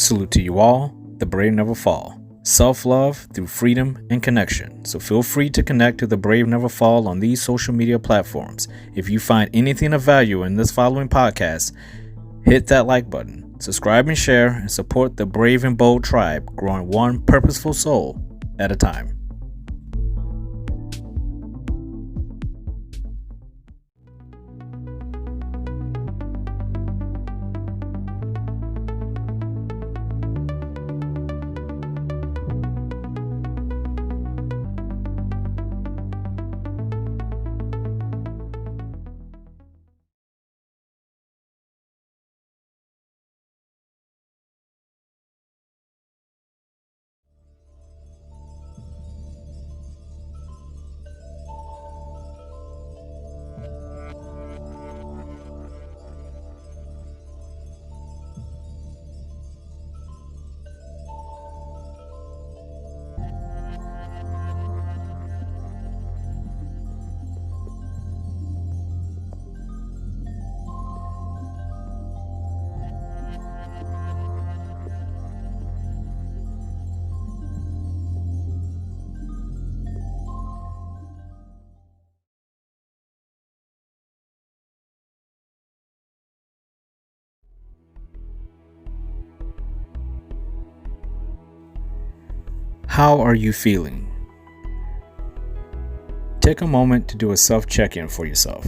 Salute to you all. The brave never fall. Self-love through freedom and connection. So feel free to connect to the brave never fall on these social media platforms. If you find anything of value in this following podcast, hit that like button, subscribe and share, and support the brave and bold tribe growing one purposeful soul at a time. How are you feeling? Take a moment to do a self-check-in for yourself.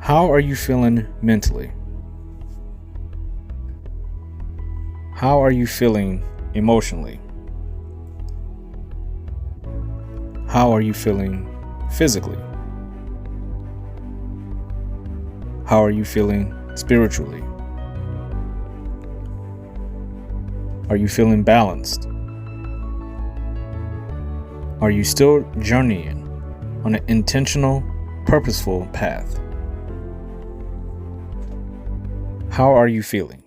How are you feeling mentally? How are you feeling emotionally? How are you feeling physically? How are you feeling spiritually? Are you feeling balanced? Are you still journeying on an intentional, purposeful path? How are you feeling?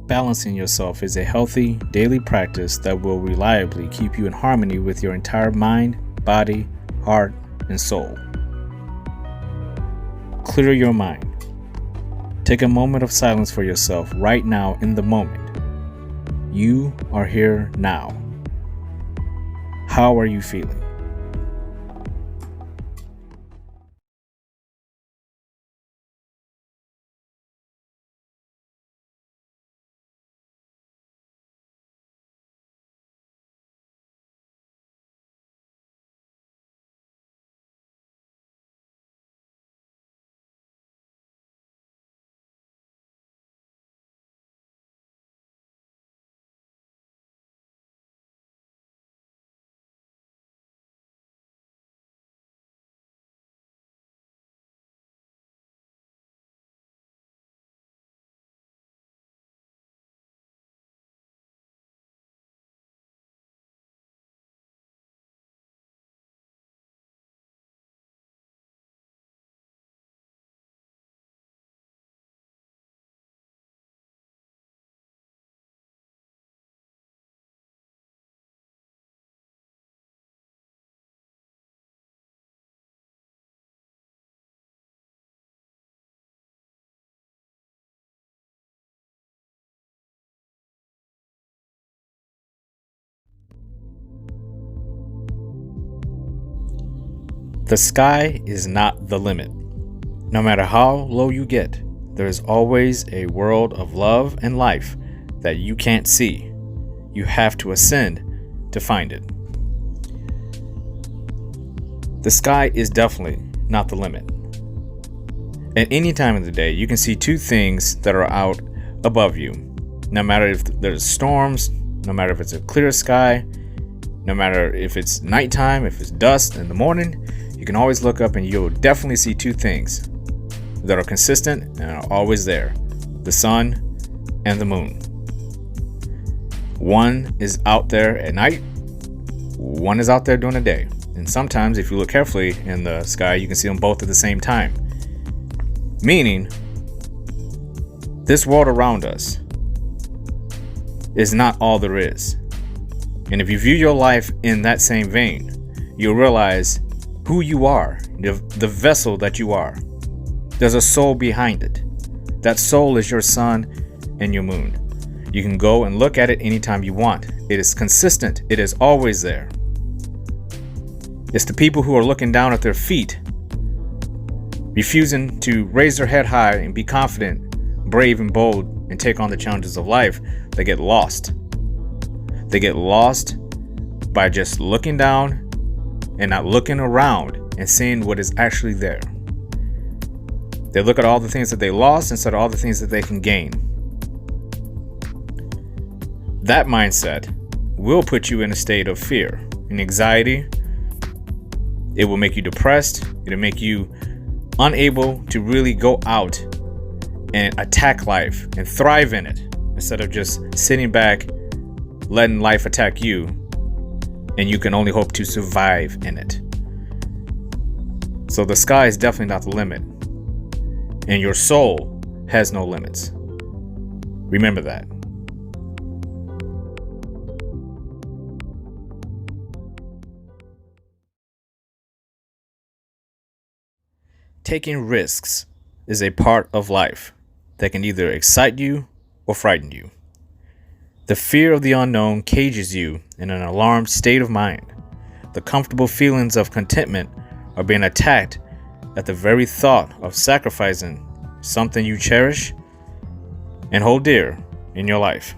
Balancing yourself is a healthy daily practice that will reliably keep you in harmony with your entire mind, body, heart, and soul. Clear your mind. Take a moment of silence for yourself right now in the moment. You are here now. How are you feeling? The sky is not the limit. No matter how low you get, there is always a world of love and life that you can't see. You have to ascend to find it. The sky is definitely not the limit. At any time of the day, you can see two things that are out above you. No matter if there's storms, no matter if it's a clear sky, no matter if it's nighttime, if it's dusk in the morning, you can always look up and you'll definitely see two things that are consistent and are always there: the sun and the moon. One is out there at night, one is out there during the day. And sometimes, if you look carefully in the sky, you can see them both at the same time. Meaning, this world around us is not all there is. And if you view your life in that same vein, you'll realize who you are, the vessel that you are. There's a soul behind it. That soul is your sun and your moon. You can go and look at it anytime you want. It is consistent. It is always there. It's the people who are looking down at their feet, refusing to raise their head high and be confident, brave and bold, and take on the challenges of life, that get lost. They get lost by just looking down and not looking around and seeing what is actually there. They look at all the things that they lost instead of all the things that they can gain. That mindset will put you in a state of fear and anxiety. It will make you depressed. It'll make you unable to really go out and attack life and thrive in it, instead of just sitting back, letting life attack you, and you can only hope to survive in it. So the sky is definitely not the limit, and your soul has no limits. Remember that. Taking risks is a part of life that can either excite you or frighten you. The fear of the unknown cages you in an alarmed state of mind. The comfortable feelings of contentment are being attacked at the very thought of sacrificing something you cherish and hold dear in your life.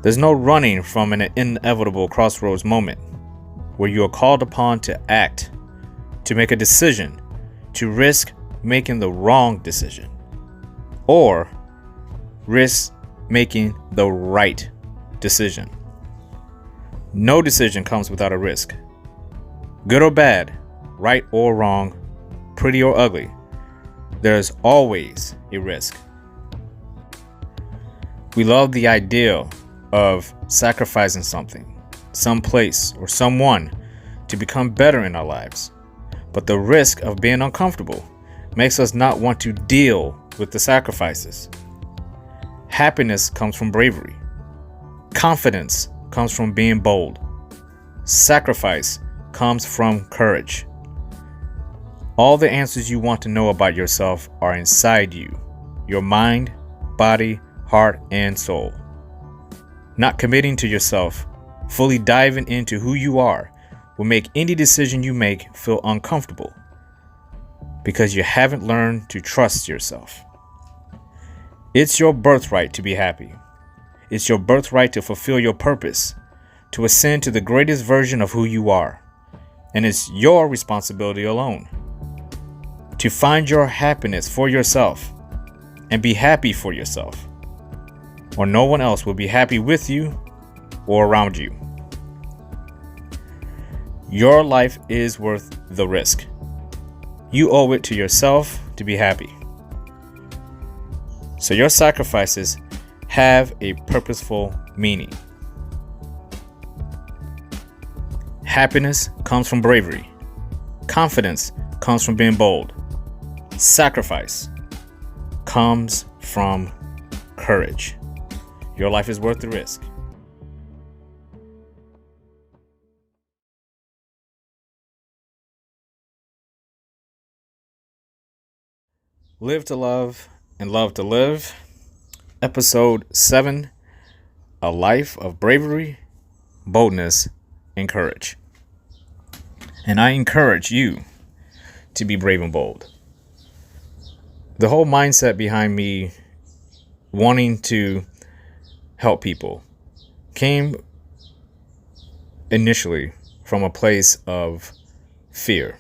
There's no running from an inevitable crossroads moment where you are called upon to act, to make a decision, to risk making the wrong decision, or risk making the right decision. No decision comes without a risk. Good or bad, right or wrong, pretty or ugly, there's always a risk. We love the idea of sacrificing something, some place, or someone to become better in our lives. But the risk of being uncomfortable makes us not want to deal with the sacrifices. Happiness comes from bravery. Confidence comes from being bold. Sacrifice comes from courage. All the answers you want to know about yourself are inside you, your mind, body, heart, and soul. Not committing to yourself, fully diving into who you are, will make any decision you make feel uncomfortable, because you haven't learned to trust yourself. It's your birthright to be happy. It's your birthright to fulfill your purpose, to ascend to the greatest version of who you are. And it's your responsibility alone to find your happiness for yourself and be happy for yourself, or no one else will be happy with you or around you. Your life is worth the risk. You owe it to yourself to be happy. So your sacrifices have a purposeful meaning. Happiness comes from bravery. Confidence comes from being bold. Sacrifice comes from courage. Your life is worth the risk. Live to love and love to live. Episode 7, A Life of Bravery, Boldness, and Courage. And I encourage you to be brave and bold. The whole mindset behind me wanting to help people came initially from a place of fear.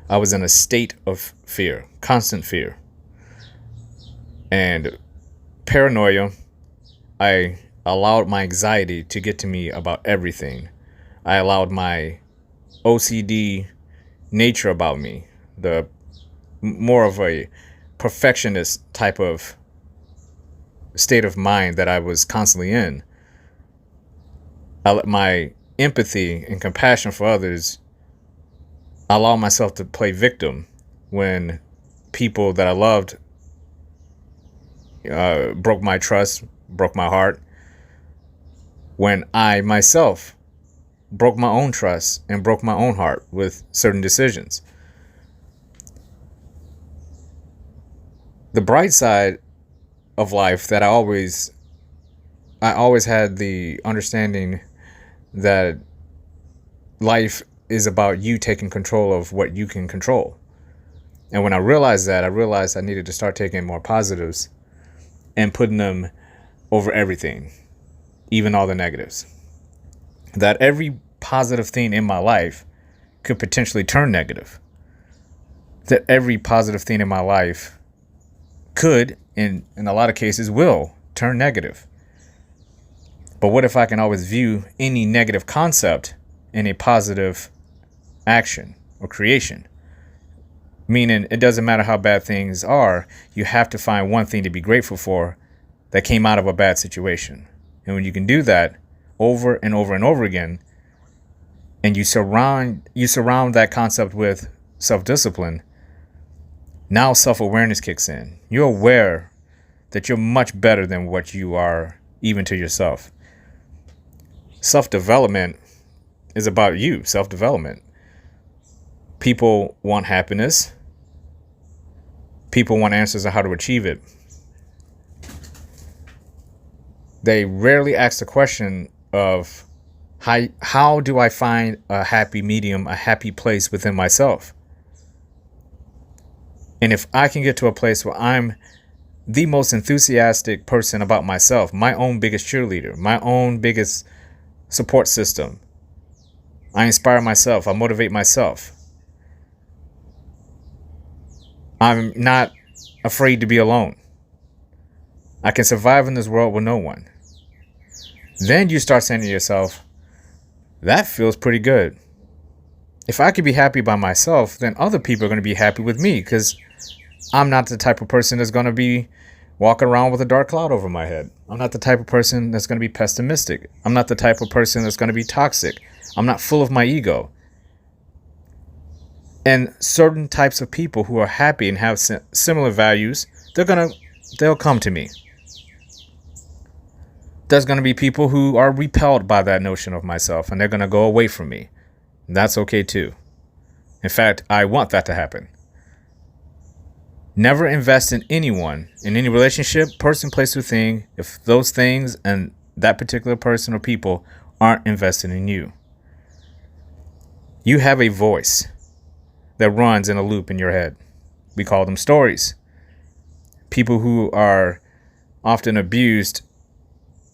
I was in a state of fear, constant fear. And paranoia, I allowed my anxiety to get to me about everything. I allowed my OCD nature about me, the more of a perfectionist type of state of mind that I was constantly in. I let my empathy and compassion for others allow myself to play victim when people that I loved broke my trust, broke my heart. When I myself broke my own trust and broke my own heart with certain decisions. The bright side of life that I always had the understanding that life is about you taking control of what you can control. And when I realized that, I realized I needed to start taking more positives and putting them over everything, even all the negatives. That every positive thing in my life could potentially turn negative. That every positive thing in my life could, in a lot of cases, will turn negative. But what if I can always view any negative concept in a positive action or creation? Meaning, it doesn't matter how bad things are, you have to find one thing to be grateful for that came out of a bad situation. And when you can do that over and over and over again, and you surround that concept with self-discipline, now self-awareness kicks in. You're aware that you're much better than what you are even to yourself. Self-development is about you, self-development. People want happiness. People want answers on how to achieve it. They rarely ask the question of how do I find a happy medium, a happy place within myself? And if I can get to a place where I'm the most enthusiastic person about myself, my own biggest cheerleader, my own biggest support system, I inspire myself, I motivate myself. I'm not afraid to be alone. I can survive in this world with no one. Then you start saying to yourself, that feels pretty good. If I could be happy by myself, then other people are going to be happy with me, because I'm not the type of person that's going to be walking around with a dark cloud over my head. I'm not the type of person that's going to be pessimistic. I'm not the type of person that's going to be toxic. I'm not full of my ego. And certain types of people who are happy and have similar values, they'll come to me. There's going to be people who are repelled by that notion of myself, and they're going to go away from me. And that's okay too. In fact, I want that to happen. Never invest in anyone, in any relationship, person, place, or thing, if those things and that particular person or people aren't invested in you. You have a voice that runs in a loop in your head. We call them stories. People who are often abused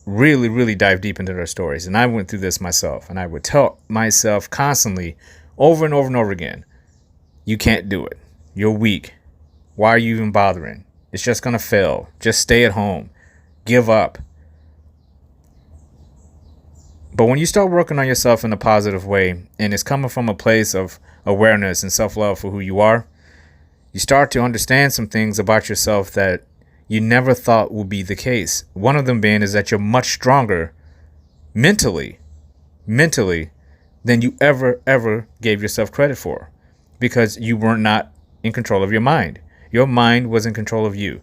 really, really dive deep into their stories. And I went through this myself, and I would tell myself constantly over and over and over again, you can't do it. You're weak. Why are you even bothering? It's just going to fail. Just stay at home. Give up. But when you start working on yourself in a positive way, and it's coming from a place of awareness and self-love for who you are, you start to understand some things about yourself that you never thought would be the case. One of them being is that you're much stronger mentally than you ever gave yourself credit for, because you were not in control of your mind. Your mind was in control of you,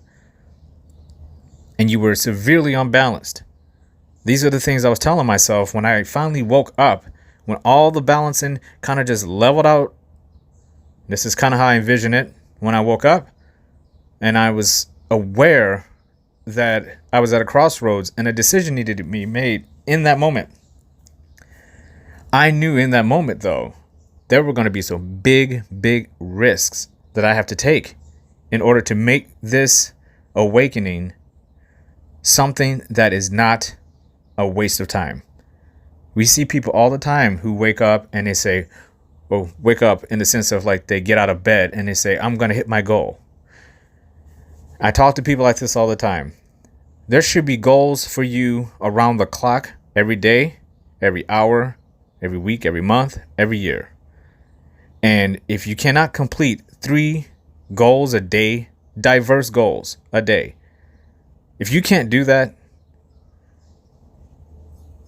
and you were severely unbalanced. These are the things I was telling myself when I finally woke up, when all the balancing kind of just leveled out. This is kind of how I envision it when I woke up, and I was aware that I was at a crossroads and a decision needed to be made in that moment. I knew in that moment, though, there were going to be some big risks that I have to take in order to make this awakening something that is not a waste of time. We see people all the time who wake up and they say, well, wake up in the sense of like they get out of bed and they say, I'm going to hit my goal. I talk to people like this all the time. There should be goals for you around the clock, every day, every hour, every week, every month, every year. And if you cannot complete 3 goals a day, diverse goals a day, if you can't do that,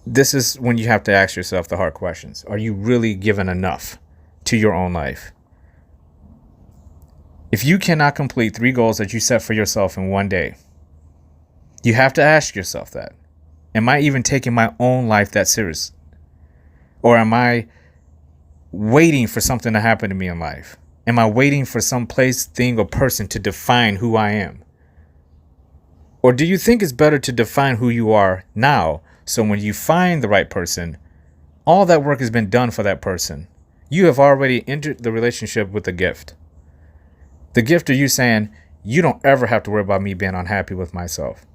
this is when you have to ask yourself the hard questions. Are you really giving enough to your own life? If you cannot complete 3 goals that you set for yourself in one day, you have to ask yourself that. Am I even taking my own life that serious? Or am I waiting for something to happen to me in life? Am I waiting for some place, thing, or person to define who I am? Or do you think it's better to define who you are now, so when you find the right person, all that work has been done for that person? You have already entered the relationship with the gift. The gift of you saying, you don't ever have to worry about me being unhappy with myself.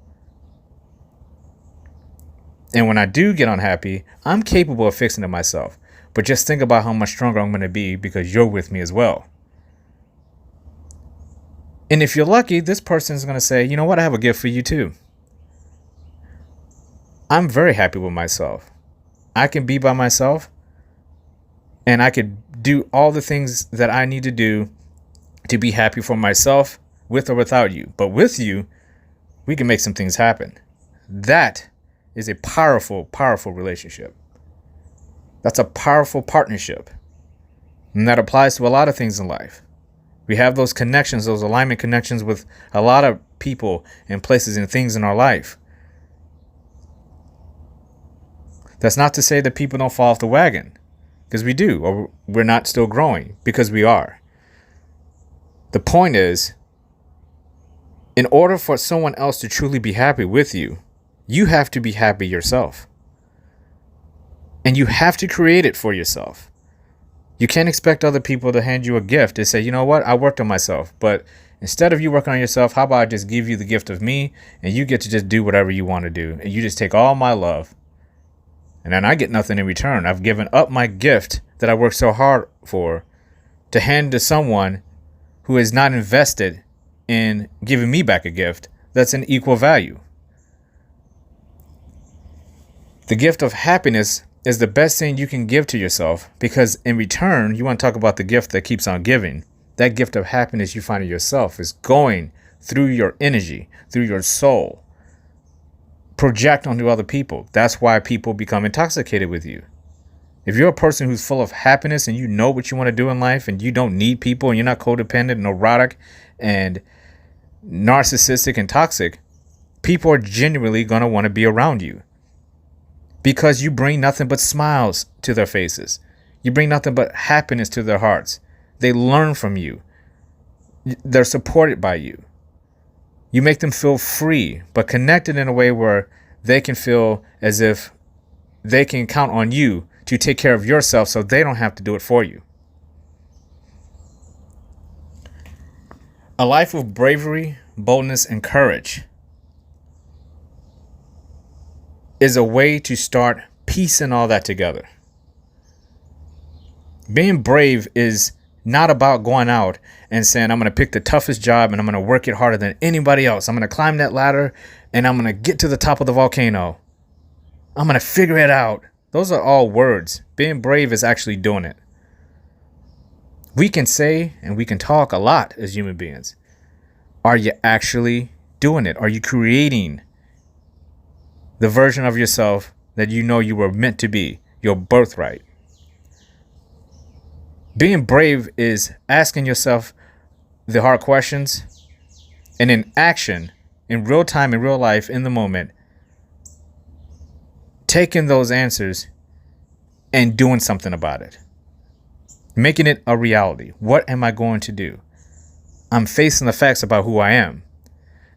And when I do get unhappy, I'm capable of fixing it myself. But just think about how much stronger I'm going to be because you're with me as well. And if you're lucky, this person is going to say, you know what, I have a gift for you too. I'm very happy with myself. I can be by myself and I could do all the things that I need to do to be happy for myself, with or without you. But with you, we can make some things happen. That is a powerful, powerful relationship. That's a powerful partnership. And that applies to a lot of things in life. We have those connections, those alignment connections with a lot of people and places and things in our life. That's not to say that people don't fall off the wagon, because we do, or we're not still growing, because we are. The point is, in order for someone else to truly be happy with you, you have to be happy yourself. And you have to create it for yourself. You can't expect other people to hand you a gift and say, you know what, I worked on myself. But instead of you working on yourself, how about I just give you the gift of me and you get to just do whatever you want to do. And you just take all my love. And then I get nothing in return. I've given up my gift that I worked so hard for to hand to someone who is not invested in giving me back a gift that's an equal value. The gift of happiness is the best thing you can give to yourself, because in return, you want to talk about the gift that keeps on giving. That gift of happiness you find in yourself is going through your energy, through your soul, project onto other people. That's why people become intoxicated with you. If you're a person who's full of happiness and you know what you want to do in life and you don't need people and you're not codependent, neurotic, and narcissistic and toxic, people are genuinely going to want to be around you. Because you bring nothing but smiles to their faces. You bring nothing but happiness to their hearts. They learn from you. They're supported by you. You make them feel free, but connected in a way where they can feel as if they can count on you to take care of yourself so they don't have to do it for you. A life of bravery, boldness, and courage is a way to start piecing all that together. Being brave is not about going out and saying, I'm going to pick the toughest job and I'm going to work it harder than anybody else. I'm going to climb that ladder and I'm going to get to the top of the volcano. I'm going to figure it out. Those are all words. Being brave is actually doing it. We can say and we can talk a lot as human beings. Are you actually doing it? Are you creating the version of yourself that you know you were meant to be, your birthright? Being brave is asking yourself the hard questions and in action, in real time, in real life, in the moment, taking those answers and doing something about it. Making it a reality. What am I going to do? I'm facing the facts about who I am.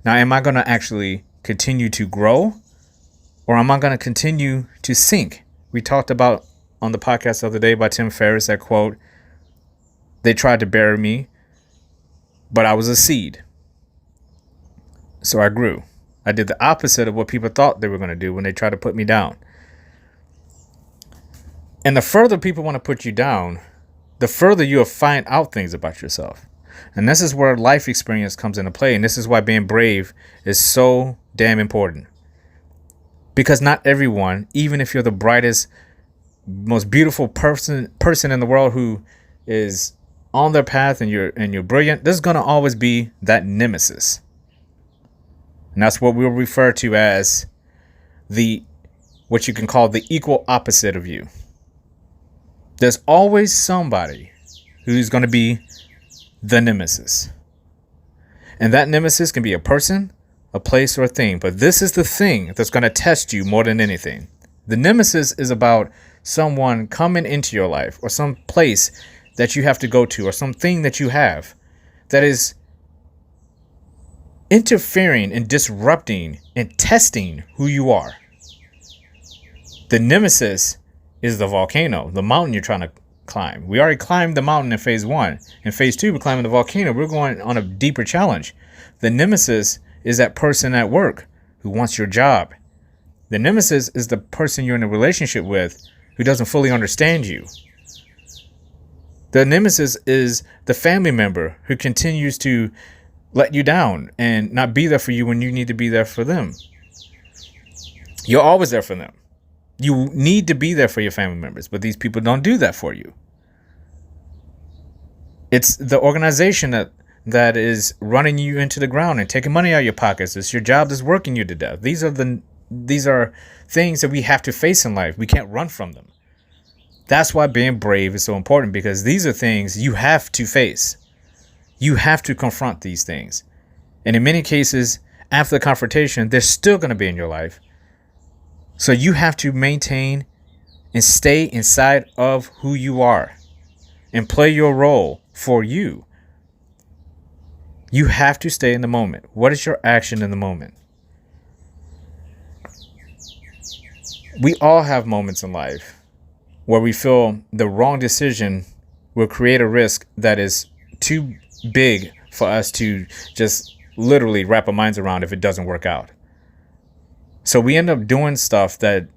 Now, am I going to actually continue to grow? Or am I going to continue to sink? We talked about on the podcast the other day by Tim Ferriss, that quote, they tried to bury me, but I was a seed. So I grew. I did the opposite of what people thought they were going to do when they tried to put me down. And the further people want to put you down, the further you'll find out things about yourself. And this is where life experience comes into play. And this is why being brave is so damn important. Because not everyone, even if you're the brightest, most beautiful person in the world who is on their path and you're brilliant, there's going to always be that nemesis. And that's what we'll refer to as what you can call the equal opposite of you. There's always somebody who's going to be the nemesis. And that nemesis can be a person, a place, or a thing. But this is the thing that's going to test you more than anything. The nemesis is about someone coming into your life, or some place that you have to go to, or something that you have that is interfering and disrupting and testing who you are. The nemesis is the volcano, the mountain you're trying to climb. We already climbed the mountain in phase 1. In phase 2, we're climbing the volcano. We're going on a deeper challenge. The nemesis is that person at work who wants your job. The nemesis is the person you're in a relationship with who doesn't fully understand you. The nemesis is the family member who continues to let you down and not be there for you when you need to be there for them. You're always there for them. You need to be there for your family members, but these people don't do that for you. It's the organization that is running you into the ground and taking money out of your pockets. It's your job that's working you to death. These are things that we have to face in life. We can't run from them. That's why being brave is so important, because these are things you have to face. You have to confront these things. And in many cases, after the confrontation, they're still going to be in your life. So you have to maintain and stay inside of who you are and play your role for you. You have to stay in the moment. What is your action in the moment? We all have moments in life where we feel the wrong decision will create a risk that is too big for us to just literally wrap our minds around if it doesn't work out. So we end up doing stuff that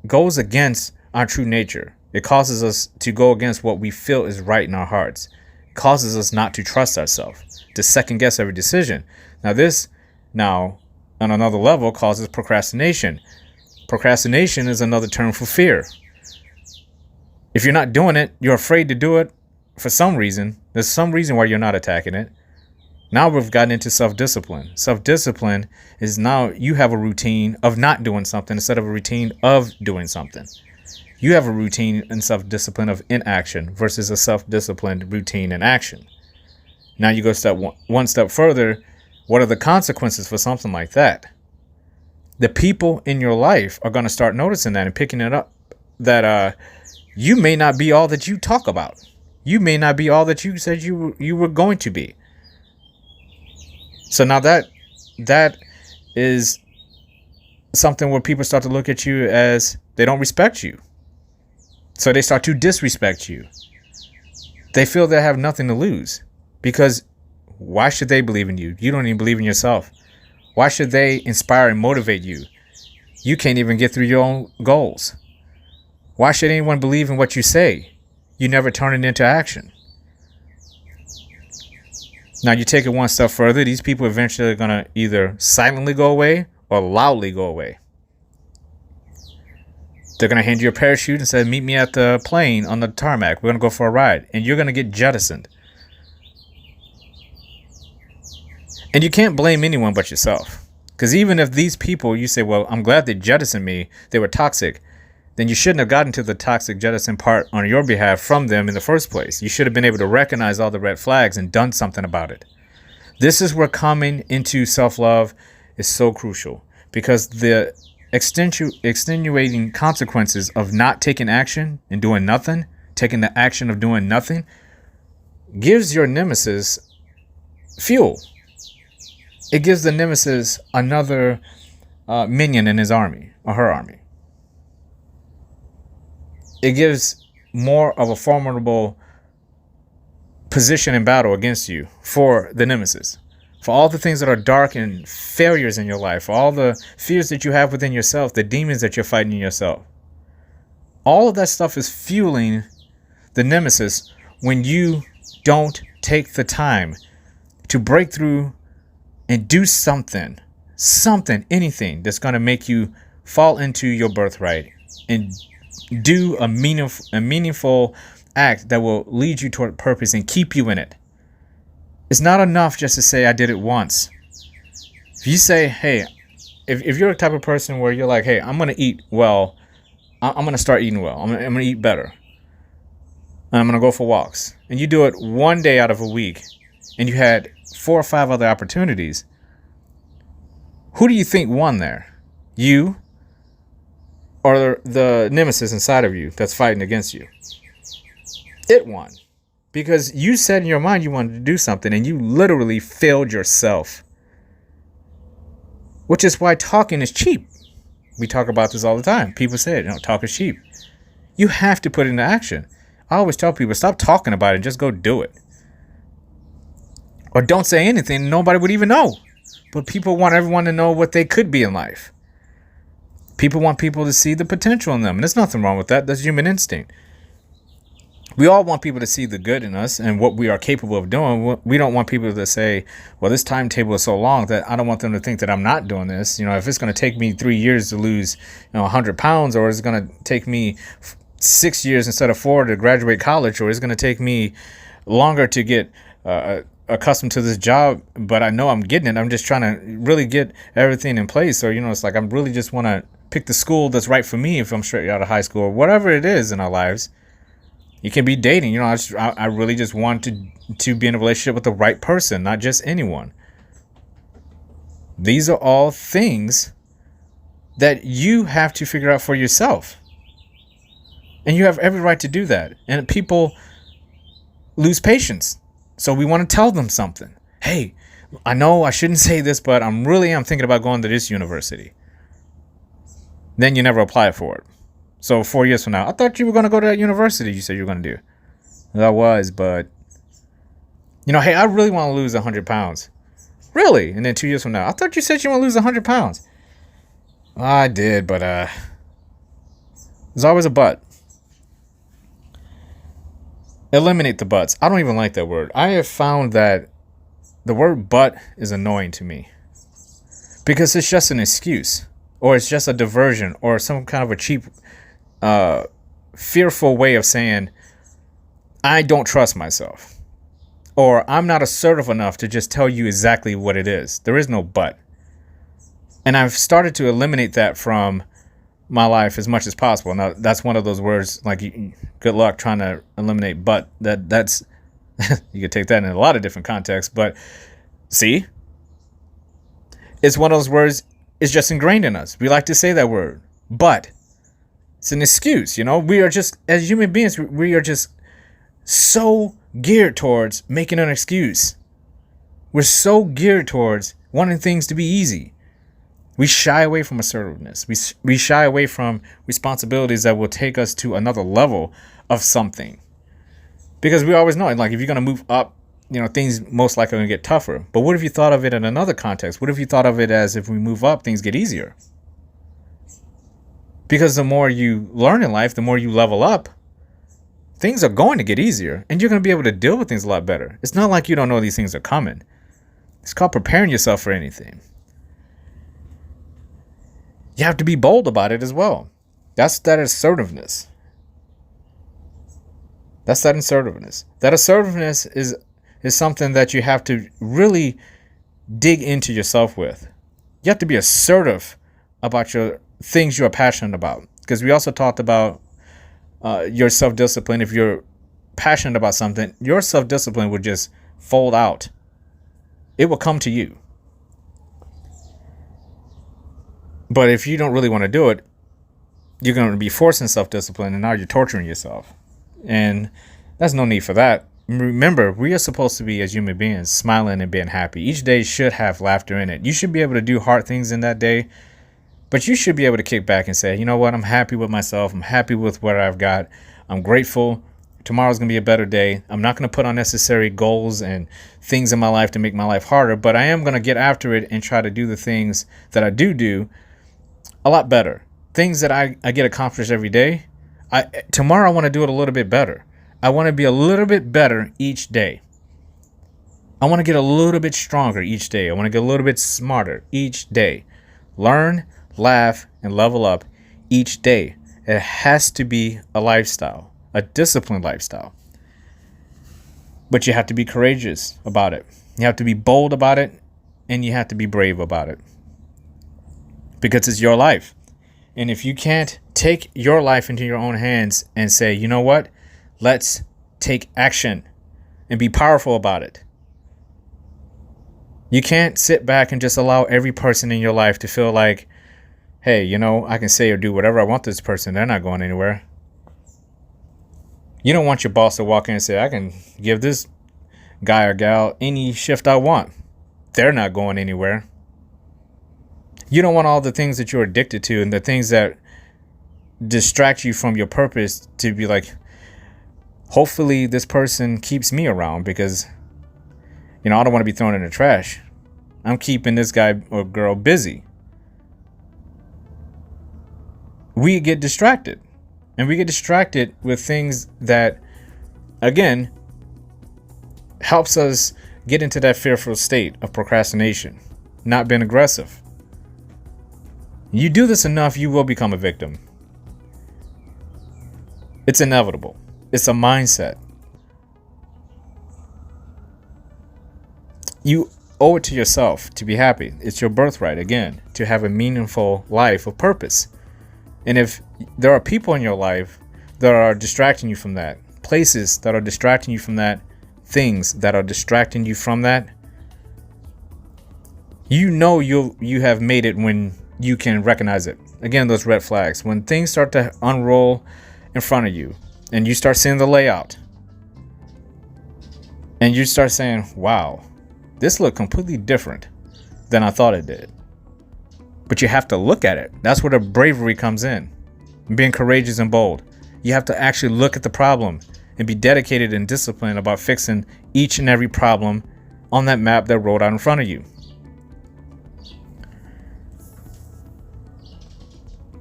goes against our true nature. It causes us to go against what we feel is right in our hearts. It causes us not to trust ourselves, to second guess every decision. This on another level causes procrastination. Procrastination is another term for fear. If you're not doing it, you're afraid to do it for some reason. There's some reason why you're not attacking it. Now we've gotten into self-discipline. Self-discipline is now you have a routine of not doing something instead of a routine of doing something. You have a routine and self-discipline of inaction versus a self-disciplined routine in action. Now you go one step further. What are the consequences for something like that? The people in your life are going to start noticing that and picking it up, that you may not be all that you talk about. You may not be all that you said you were going to be. So now that is something where people start to look at you as they don't respect you. So they start to disrespect you. They feel they have nothing to lose, because why should they believe in you? You don't even believe in yourself. Why should they inspire and motivate you? You can't even get through your own goals. Why should anyone believe in what you say? You never turn it into action. Now you take it one step further. These people eventually are going to either silently go away or loudly go away. They're going to hand you a parachute and say, meet me at the plane on the tarmac. We're going to go for a ride. And you're going to get jettisoned. And you can't blame anyone but yourself. Because even if these people, you say, well, I'm glad they jettisoned me, they were toxic, then you shouldn't have gotten to the toxic jettison part on your behalf from them in the first place. You should have been able to recognize all the red flags and done something about it. This is where coming into self-love is so crucial, because the extenuating consequences of not taking action and doing nothing, taking the action of doing nothing, gives your nemesis fuel. It gives the nemesis another minion in his army or her army. It gives more of a formidable position in battle against you for the nemesis. For all the things that are dark and failures in your life, for all the fears that you have within yourself, the demons that you're fighting in yourself. All of that stuff is fueling the nemesis when you don't take the time to break through and do something, anything that's going to make you fall into your birthright and do a meaningful act that will lead you toward purpose and keep you in it. It's not enough just to say, I did it once. If you say, hey, if you're the type of person where you're like, hey, I'm going to eat well, I'm going to start eating well. I'm going to eat better. And I'm going to go for walks. And you do it one day out of a week, and you had 4 or 5 other opportunities. Who do you think won there? You? or the nemesis inside of you that's fighting against you. It won. Because you said in your mind you wanted to do something and you literally failed yourself. Which is why talking is cheap. We talk about this all the time. People say it, talk is cheap. You have to put it into action. I always tell people, stop talking about it and just go do it. Or don't say anything, nobody would even know. But people want everyone to know what they could be in life. People want people to see the potential in them. And there's nothing wrong with that. That's human instinct. We all want people to see the good in us and what we are capable of doing. We don't want people to say, well, this timetable is so long that I don't want them to think that I'm not doing this. If it's going to take me 3 years to lose 100 pounds, or it's going to take me 6 years instead of 4 to graduate college, or it's going to take me longer to get accustomed to this job, but I know I'm getting it. I'm just trying to really get everything in place. Or, it's like I really just want to pick the school that's right for me if I'm straight out of high school, or whatever it is in our lives. You can be dating. I really just want to be in a relationship with the right person, not just anyone. These are all things that you have to figure out for yourself. And you have every right to do that. And people lose patience. So we want to tell them something. Hey, I know I shouldn't say this, but I'm thinking about going to this university. Then you never apply for it. So 4 years from now, I thought you were going to go to that university you said you were going to do. I was, but, hey, I really want to lose 100 pounds. Really? And then 2 years from now, I thought you said you want to lose 100 pounds. I did, but there's always a but. Eliminate the buts. I don't even like that word. I have found that the word but is annoying to me. Because it's just an excuse. Or it's just a diversion. Or some kind of a cheap fearful way of saying, I don't trust myself, or I'm not assertive enough to just tell you exactly what it is. There is no but. And I've started to eliminate that from my life as much as possible. Now, that's one of those words, like, good luck trying to eliminate but. That's you could take that in a lot of different contexts, but see, it's one of those words, it's just ingrained in us. We like to say that word, but it's an excuse. We are just, as human beings, we are just so geared towards making an excuse. We're so geared towards wanting things to be easy. We shy away from assertiveness. We shy away from responsibilities that will take us to another level of something. Because we always know, like, if you're going to move up, things most likely going to get tougher. But what if you thought of it in another context? What if you thought of it as, if we move up, things get easier? Because the more you learn in life, the more you level up, things are going to get easier, and you're going to be able to deal with things a lot better. It's not like you don't know these things are coming. It's called preparing yourself for anything. You have to be bold about it as well. That's that assertiveness. That's that assertiveness. That assertiveness is something that you have to really dig into yourself with. You have to be assertive about your things you're passionate about. Because we also talked about your self-discipline. If you're passionate about something, your self-discipline would just fold out. It will come to you. But if you don't really want to do it, you're going to be forcing self-discipline, and now you're torturing yourself. And there's no need for that. Remember, we are supposed to be, as human beings, smiling and being happy. Each day should have laughter in it. You should be able to do hard things in that day, but you should be able to kick back and say, you know what, I'm happy with myself. I'm happy with what I've got. I'm grateful. Tomorrow's going to be a better day. I'm not going to put unnecessary goals and things in my life to make my life harder, but I am going to get after it and try to do the things that I do a lot better. Things that I get accomplished every day. Tomorrow I want to do it a little bit better. I want to be a little bit better each day. I want to get a little bit stronger each day. I want to get a little bit smarter each day. Learn, laugh, and level up each day. It has to be a lifestyle, a disciplined lifestyle. But you have to be courageous about it. You have to be bold about it, and you have to be brave about it. Because it's your life. And if you can't take your life into your own hands and say, you know what? Let's take action and be powerful about it. You can't sit back and just allow every person in your life to feel like hey, I can say or do whatever I want to this person. They're not going anywhere. You don't want your boss to walk in and say, I can give this guy or gal any shift I want. They're not going anywhere. You don't want all the things that you're addicted to and the things that distract you from your purpose to be like, hopefully this person keeps me around because, I don't want to be thrown in the trash. I'm keeping this guy or girl busy. We get distracted. And we get distracted with things that, again, helps us get into that fearful state of procrastination, not being aggressive. You do this enough, you will become a victim. It's inevitable. It's a mindset. You owe it to yourself to be happy. It's your birthright, again, to have a meaningful life of purpose. And if there are people in your life that are distracting you from that, places that are distracting you from that, things that are distracting you from that, you have made it when you can recognize it. Again, those red flags. When things start to unroll in front of you and you start seeing the layout and you start saying, wow, this looked completely different than I thought it did. But you have to look at it. That's where the bravery comes in. Being courageous and bold. You have to actually look at the problem and be dedicated and disciplined about fixing each and every problem on that map that rolled out in front of you.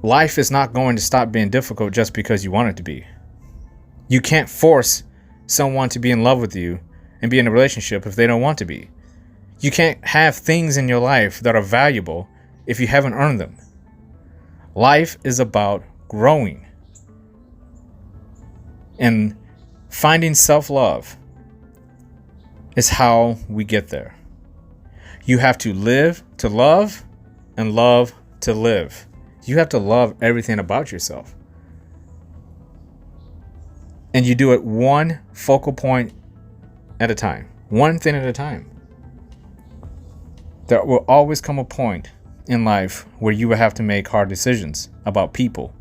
Life is not going to stop being difficult just because you want it to be. You can't force someone to be in love with you and be in a relationship if they don't want to be. You can't have things in your life that are valuable if you haven't earned them. Life is about growing and finding self-love is how we get there. You have to live to love and love to live. You have to love everything about yourself. And you do it one focal point at a time, one thing at a time. There will always come a point in life where you will have to make hard decisions about people,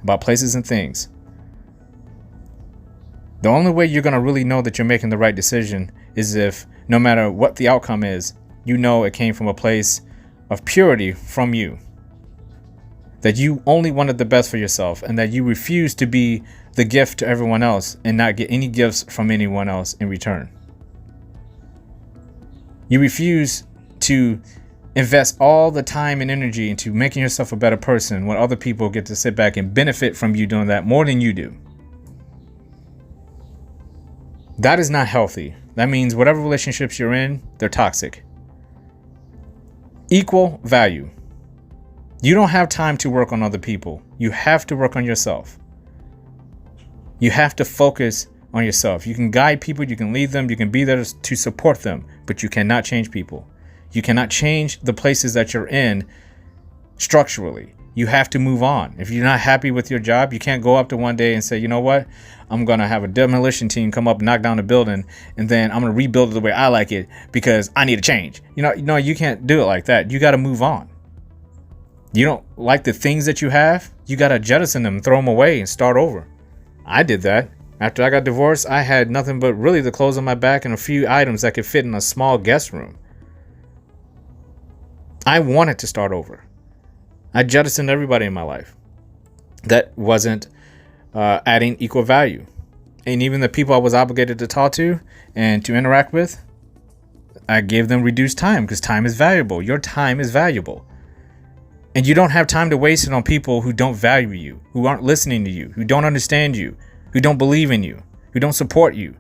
about places and things. The only way you're going to really know that you're making the right decision is if, no matter what the outcome is, you know it came from a place of purity from you. That you only wanted the best for yourself and that you refuse to be the gift to everyone else and not get any gifts from anyone else in return. You refuse to invest all the time and energy into making yourself a better person when other people get to sit back and benefit from you doing that more than you do. That is not healthy. That means whatever relationships you're in, they're toxic. Equal value. You don't have time to work on other people. You have to work on yourself. You have to focus on yourself. You can guide people, you can lead them, you can be there to support them, but you cannot change people. You cannot change the places that you're in structurally. You have to move on. If you're not happy with your job, you can't go up to one day and say, you know what? I'm going to have a demolition team come up, knock down the building, and then I'm going to rebuild it the way I like it because I need to change. No, you can't do it like that. You got to move on. You don't like the things that you have, you got to jettison them, throw them away and start over. I did that. After I got divorced, I had nothing but really the clothes on my back and a few items that could fit in a small guest room. I wanted to start over. I jettisoned everybody in my life that wasn't adding equal value. And even the people I was obligated to talk to and to interact with, I gave them reduced time because time is valuable. Your time is valuable. And you don't have time to waste it on people who don't value you, who aren't listening to you, who don't understand you, who don't believe in you, who don't support you.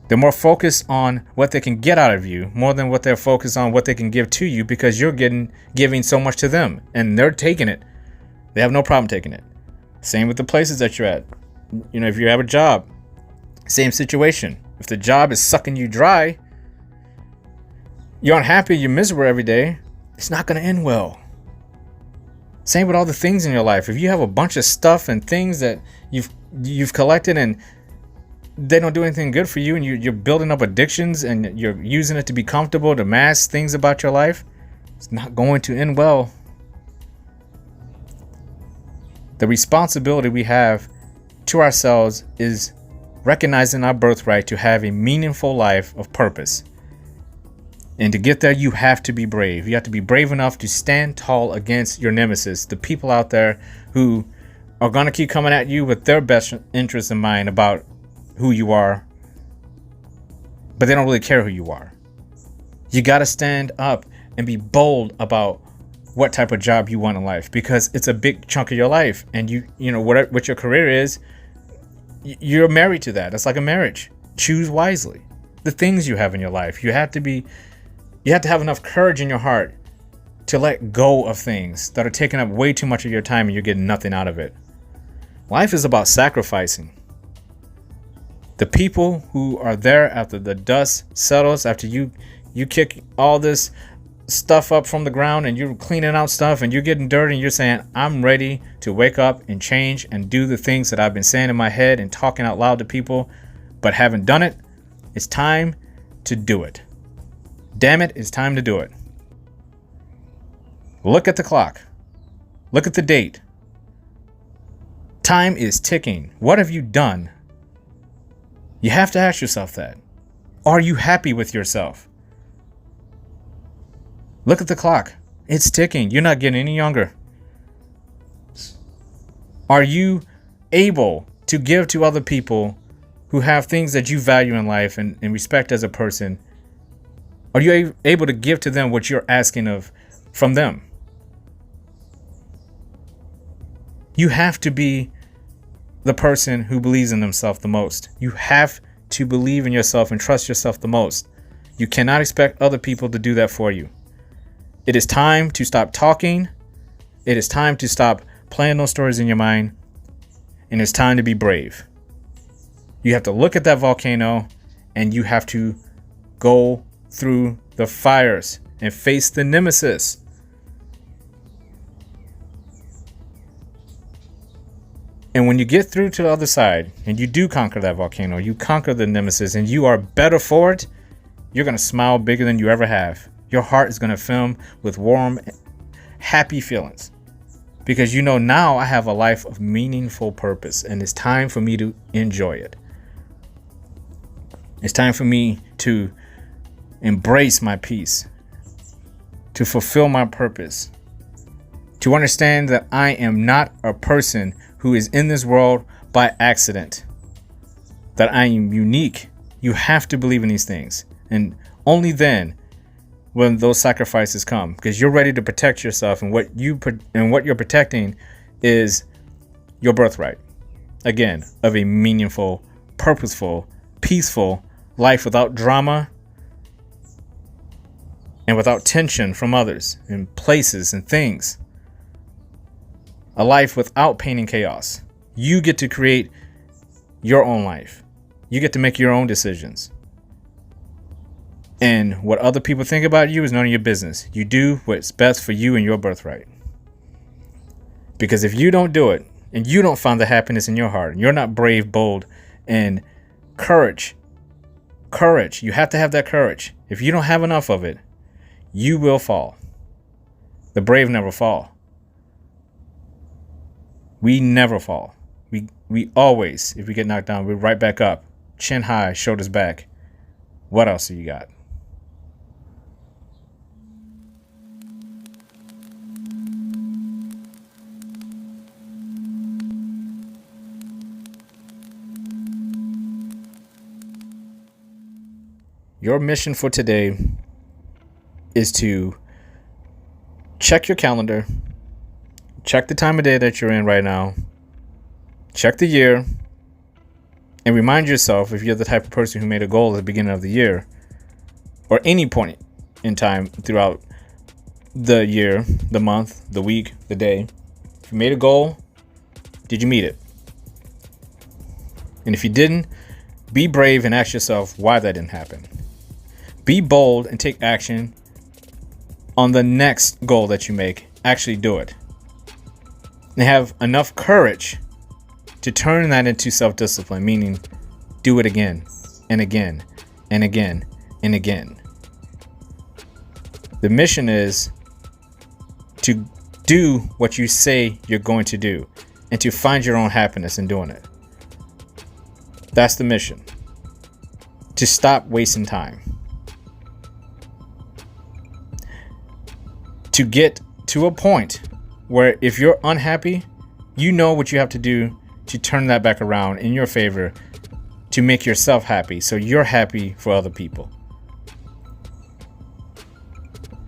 They're more focused on what they can get out of you more than what they're focused on what they can give to you because you're giving so much to them and they're taking it. They have no problem taking it. Same with the places that you're at. If you have a job, same situation. If the job is sucking you dry, you're unhappy, you're miserable every day, it's not going to end well. Same with all the things in your life. If you have a bunch of stuff and things that you've collected and they don't do anything good for you and you're building up addictions and you're using it to be comfortable to mask things about your life, it's not going to end well The responsibility we have to ourselves is recognizing our birthright to have a meaningful life of purpose. And to get there, you have to be brave. You have to be brave enough to stand tall against your nemesis, the people out there who are going to keep coming at you with their best interests in mind about who you are, but they don't really care who you are. You got to stand up and be bold about what type of job you want in life, because it's a big chunk of your life. And you know what your career is, you're married to that. It's like a marriage. Choose wisely. The things you have in your life, you have to have enough courage in your heart to let go of things that are taking up way too much of your time and you're getting nothing out of it. Life is about sacrificing. The people who are there after the dust settles, after you kick all this stuff up from the ground and you're cleaning out stuff and you're getting dirty and you're saying, I'm ready to wake up and change and do the things that I've been saying in my head and talking out loud to people, but haven't done it. It's time to do it. Damn it, it's time to do it. Look at the clock. Look at the date. Time is ticking. What have you done? You have to ask yourself that. Are you happy with yourself? Look at the clock. It's ticking. You're not getting any younger. Are you able to give to other people who have things that you value in life and respect as a person? Are you able to give to them what you're asking from them? You have to be the person who believes in themselves the most. You have to believe in yourself and trust yourself the most. You cannot expect other people to do that for you. It is time to stop talking. It is time to stop playing those stories in your mind. And it's time to be brave. You have to look at that volcano and you have to go through the fires and face the nemesis. And when you get through to the other side and you do conquer that volcano, you conquer the nemesis and you are better for it, you're going to smile bigger than you ever have. Your heart is going to fill with warm, happy feelings. Because you know, now I have a life of meaningful purpose and it's time for me to enjoy it. It's time for me to embrace my peace, to fulfill my purpose, to understand that I am not a person who is in this world by accident, that I am unique. You have to believe in these things. And only then when those sacrifices come, because you're ready to protect yourself, and what you're protecting is your birthright. Again, of a meaningful, purposeful, peaceful life without drama and without tension from others and places and things. A life without pain and chaos. You get to create your own life. You get to make your own decisions. And what other people think about you is none of your business. You do what's best for you and your birthright. Because if you don't do it, and you don't find the happiness in your heart, and you're not brave, bold, and courage, you have to have that courage. If you don't have enough of it, you will fall. The brave never fall. We never fall. We always, if we get knocked down, we're right back up. Chin high, shoulders back. What else do you got? Your mission for today is to check your calendar, check the time of day that you're in right now, check the year, and remind yourself, if you're the type of person who made a goal at the beginning of the year, or any point in time throughout the year, the month, the week, the day, if you made a goal, did you meet it? And if you didn't, be brave and ask yourself why that didn't happen. Be bold and take action on the next goal that you make. Actually do it. And have enough courage to turn that into self-discipline, meaning do it again and again and again and again. The mission is to do what you say you're going to do. and to find your own happiness in doing it. That's the mission. To stop wasting time. To get to a point where if you're unhappy, you know what you have to do to turn that back around in your favor to make yourself happy so you're happy for other people.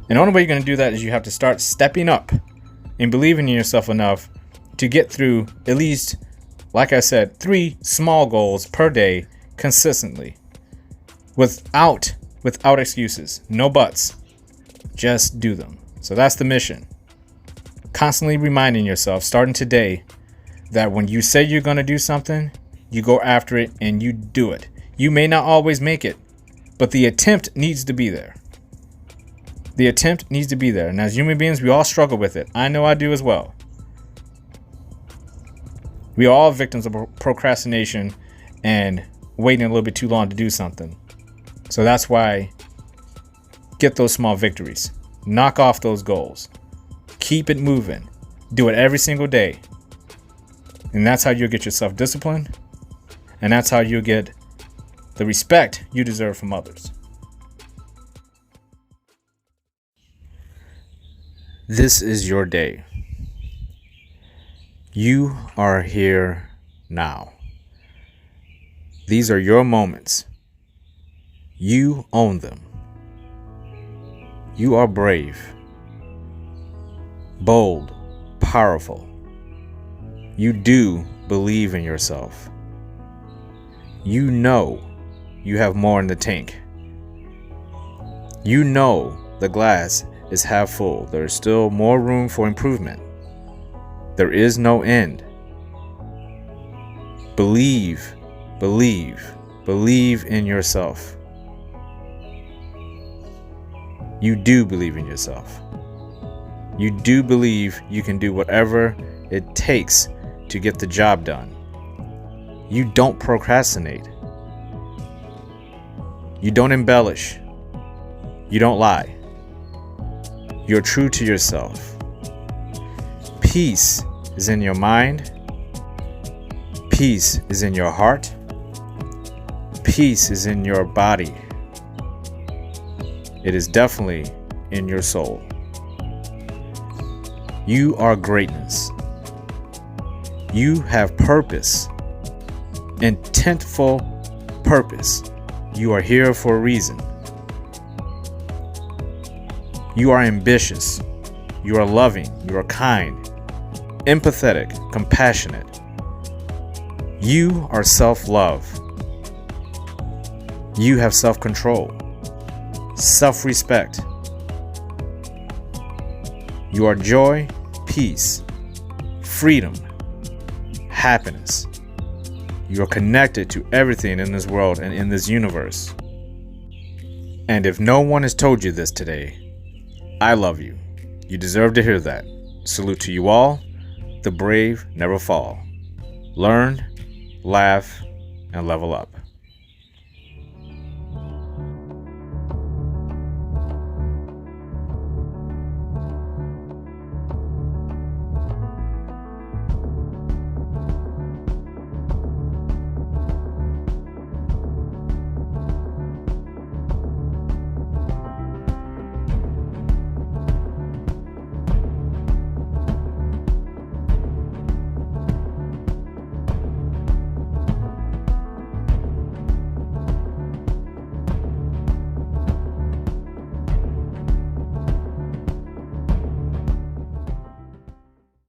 And the only way you're going to do that is you have to start stepping up and believing in yourself enough to get through at least, like I said, 3 small goals per day consistently without excuses, no buts. Just do them. So that's the mission. Constantly reminding yourself, starting today, that when you say you're going to do something, you go after it and you do it. You may not always make it, but the attempt needs to be there. The attempt needs to be there. And as human beings, we all struggle with it. I know I do as well. We are all victims of procrastination and waiting a little bit too long to do something. So that's why get those small victories. Knock off those goals. Keep it moving. Do it every single day. And that's how you'll get yourself disciplined. And that's how you'll get the respect you deserve from others. This is your day. You are here now. These are your moments. You own them. You are brave, bold, powerful. You do believe in yourself. You know you have more in the tank. You know the glass is half full. There is still more room for improvement. There is no end. Believe, believe, believe in yourself. You do believe in yourself. You do believe you can do whatever it takes to get the job done. You don't procrastinate. You don't embellish. You don't lie. You're true to yourself. Peace is in your mind. Peace is in your heart. Peace is in your body. It is definitely in your soul. You are greatness. You have purpose. Intentful purpose. You are here for a reason. You are ambitious. You are loving. You are kind, empathetic, compassionate. You are self-love. You have self-control, self-respect. You are joy, peace, freedom, happiness. You are connected to everything in this world and in this universe. And if no one has told you this today, I love you. You deserve to hear that. Salute to you all. The brave never fall. Learn, laugh, and level up.